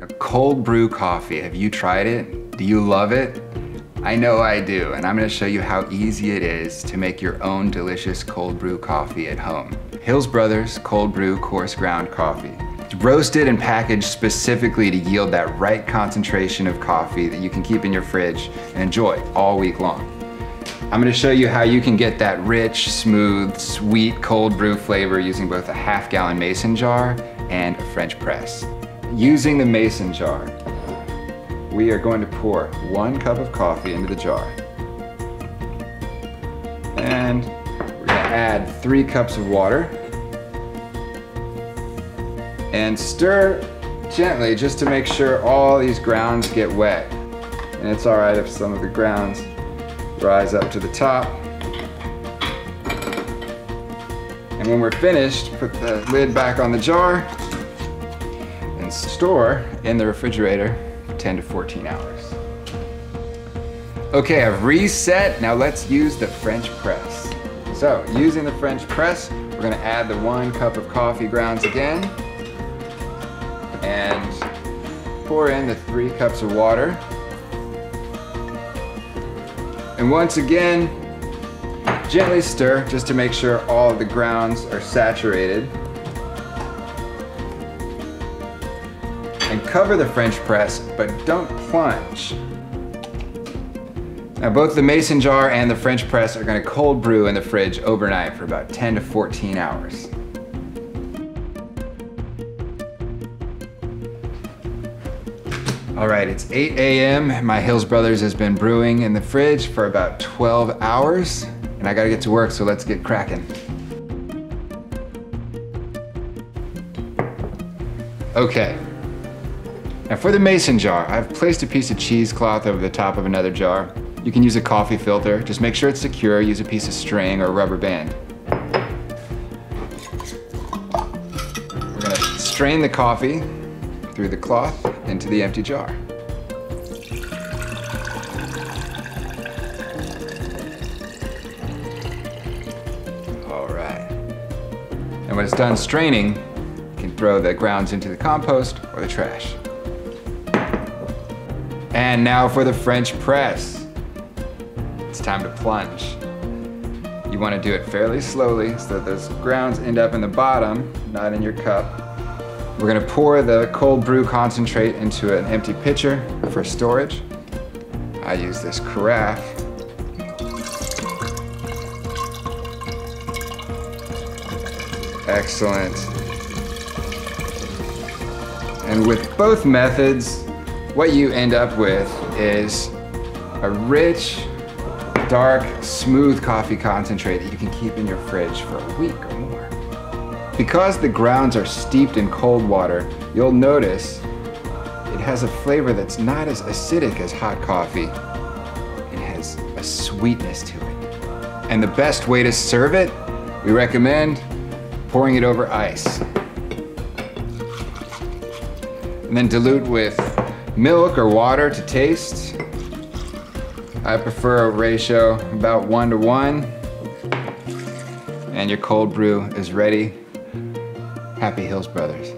A cold brew coffee, have you tried it? Do you love it? I know I do, and I'm gonna show you how easy it is to make your own delicious cold brew coffee at home. Hills Brothers Cold Brew Coarse Ground Coffee. It's roasted and packaged specifically to yield that right concentration of coffee that you can keep in your fridge and enjoy all week long. I'm gonna show you how you can get that rich, smooth, sweet cold brew flavor using both a half-gallon mason jar and a French press. Using the mason jar, we are going to pour 1 cup of coffee into the jar. And we're gonna add 3 cups of water. And stir gently just to make sure all these grounds get wet. And it's all right if some of the grounds rise up to the top. And when we're finished, put the lid back on the jar and store in the refrigerator 10 to 14 hours. Okay, I've reset. Now let's use the French press. So, using the French press, we're gonna add the 1 cup of coffee grounds again and pour in the 3 cups of water. And once again, gently stir just to make sure all of the grounds are saturated. And cover the French press, but don't plunge. Now both the mason jar and the French press are gonna cold brew in the fridge overnight for about 10 to 14 hours. All right, it's 8 a.m. My Hills Brothers has been brewing in the fridge for about 12 hours, and I gotta get to work, so let's get cracking. Okay. Now for the mason jar, I've placed a piece of cheesecloth over the top of another jar. You can use a coffee filter. Just make sure it's secure. Use a piece of string or a rubber band. We're gonna strain the coffee through the cloth into the empty jar. All right. And when it's done straining, you can throw the grounds into the compost or the trash. And now for the French press. It's time to plunge. You want to do it fairly slowly so that those grounds end up in the bottom, not in your cup. We're going to pour the cold brew concentrate into an empty pitcher for storage. I use this carafe. Excellent. And with both methods, what you end up with is a rich, dark, smooth coffee concentrate that you can keep in your fridge for a week or more. Because the grounds are steeped in cold water, you'll notice it has a flavor that's not as acidic as hot coffee. It has a sweetness to it. And the best way to serve it, we recommend pouring it over ice. And then dilute with milk or water to taste. I prefer a ratio about 1 to 1. And your cold brew is ready. Happy Hills Brothers.